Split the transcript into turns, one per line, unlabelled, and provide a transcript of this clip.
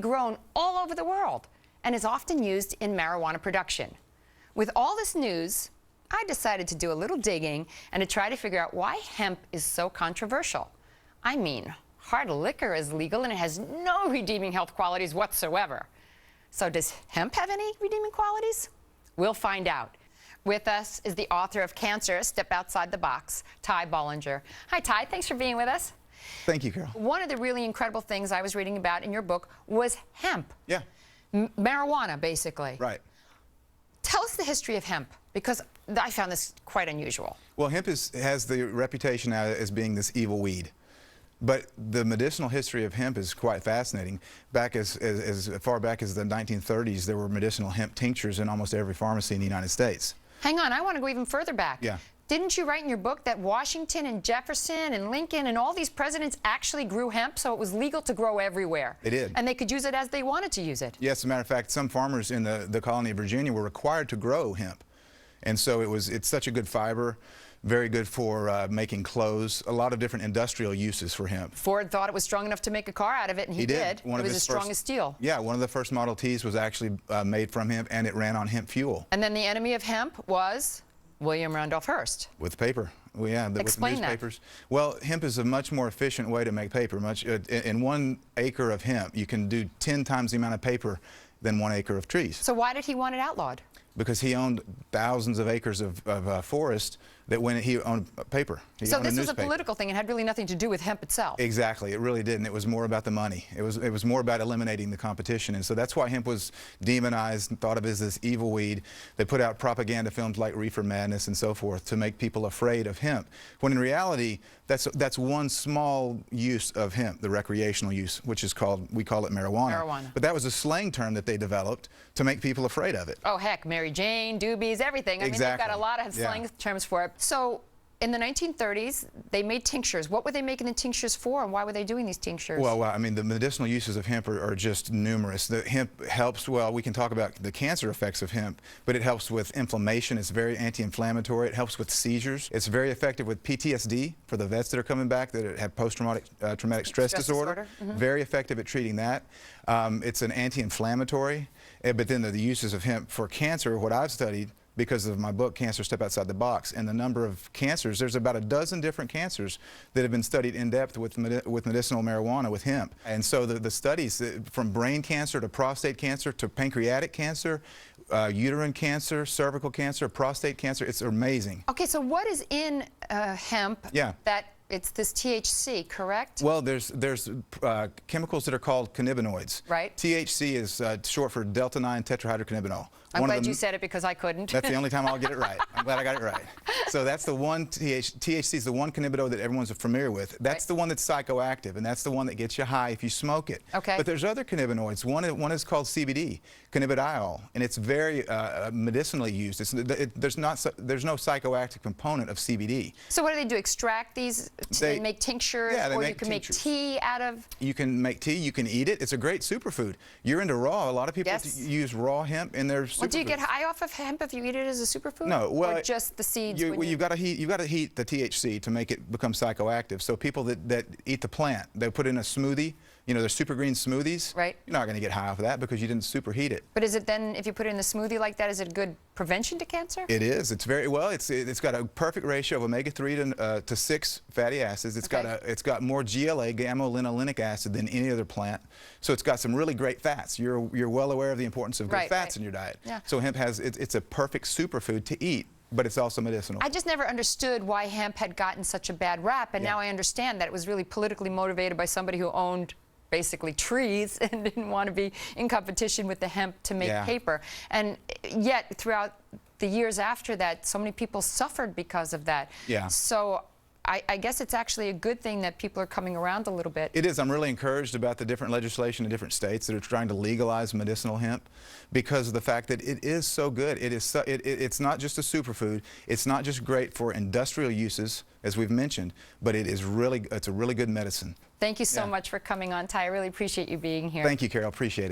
grown all over the world and is often used in marijuana production. With all this news, I decided to do a little digging and to try to figure out why hemp is so controversial. I mean, hard liquor is legal and it has no redeeming health qualities whatsoever. So does hemp have any redeeming qualities? We'll find out. With us is the author of Cancer, Step Outside the Box, Ty Bollinger. Hi, Ty. Thanks for being with us.
Thank you, Carol.
One of the really incredible things I was reading about in your book was hemp.
Yeah.
Marijuana, basically.
Right.
Tell us the history of hemp, because I found this quite unusual.
Well, hemp has the reputation now as being this evil weed. But the medicinal history of hemp is quite fascinating. Back as far back as the 1930s, there were medicinal hemp tinctures in almost every pharmacy in the United States.
Hang on, I want to go even further back.
Yeah.
Didn't you write in your book that Washington and Jefferson and Lincoln and all these presidents actually grew hemp, so it was legal to grow everywhere?
They did.
And they could use it as they wanted to use it?
Yes, as a matter of fact, some farmers in the colony of Virginia were required to grow hemp. And so it's such a good fiber, very good for making clothes, a lot of different industrial uses for hemp.
Ford thought it was strong enough to make a car out of it, and he did. It was as strong as steel.
Yeah, one of the first Model Ts was actually made from hemp, and it ran on hemp fuel.
And then the enemy of hemp was William Randolph Hearst.
With paper. Well, yeah,
Explain
with newspapers. That. Well, hemp is a much more efficient way to make paper. In 1 acre of hemp, you can do 10 times the amount of paper than 1 acre of trees.
So why did he want it outlawed?
Because he owned thousands of acres of forest that when he owned paper.
So this was a political thing. It had really nothing to do with hemp itself.
Exactly. It really didn't. It was more about the money. It was more about eliminating the competition. And so that's why hemp was demonized and thought of as this evil weed. They put out propaganda films like Reefer Madness and so forth to make people afraid of hemp. When in reality, that's one small use of hemp, the recreational use, which is we call it marijuana. But that was a slang term that they developed to make people afraid of it.
Oh, heck, Mary Jane, doobies, everything. I mean, they've got a lot of slang terms for it. So in the 1930s, they made tinctures. What were they making the tinctures for, and why were they doing these tinctures?
Well, I mean, the medicinal uses of hemp are just numerous. The hemp helps, well, we can talk about the cancer effects of hemp, but it helps with inflammation. It's very anti-inflammatory. It helps with seizures. It's very effective with PTSD for the vets that are coming back that have post-traumatic traumatic stress disorder. Mm-hmm. Very effective at treating that. It's an anti-inflammatory. But then the uses of hemp for cancer, what I've studied, because of my book, Cancer, Step Outside the Box, and the number of cancers, there's about a dozen different cancers that have been studied in depth with medicinal marijuana with hemp. And so the studies, from brain cancer to prostate cancer to pancreatic cancer, uterine cancer, cervical cancer, prostate cancer, it's amazing.
Okay, so what is in hemp that it's this THC, correct?
Well, there's chemicals that are called cannabinoids.
Right.
THC is short for delta-9 tetrahydrocannabinol.
I'm glad you said it because I couldn't.
That's the only time I'll get it right. I'm glad I got it right. So that's the one THC is the one cannabinoid that everyone's familiar with. That's the one that's psychoactive, and that's the one that gets you high if you smoke it.
Okay.
But there's other cannabinoids. One is called CBD, cannabidiol, and it's very medicinally used. There's no psychoactive component of CBD.
So what do? Extract these to make tinctures, or you can make tea out of? You
can make tea. You can eat it. It's a great superfood. You're into raw. A lot of people use raw hemp in their superfoods.
Well, do you get high off of hemp if you eat it as a superfood?
No, well,
or just the seeds.
You've got to heat the THC to make it become psychoactive. So people that eat the plant, they put in a smoothie. You know, they're super green smoothies.
Right.
You're not going to get high off of that because you didn't superheat it.
But is it then, if you put it in the smoothie like that, is it good prevention to cancer?
It is. It's very well. It's got a perfect ratio of omega-3 to 6 fatty acids. It's got more GLA, gamma-linolenic acid, than any other plant. So it's got some really great fats. You're well aware of the importance of good fats in your diet.
Yeah.
So hemp it's a perfect superfood to eat. But it's also medicinal.
I just never understood why hemp had gotten such a bad rap, and now I understand that it was really politically motivated by somebody who owned basically trees and didn't want to be in competition with the hemp to make paper. And yet, throughout the years after that, so many people suffered because of that.
Yeah.
So I guess it's actually a good thing that people are coming around a little bit.
It is. I'm really encouraged about the different legislation in different states that are trying to legalize medicinal hemp because of the fact that it is so good. It's not just a superfood. It's not just great for industrial uses, as we've mentioned, but it's a really good medicine.
Thank you so much for coming on, Ty. I really appreciate you being here.
Thank you, Carol. Appreciate it.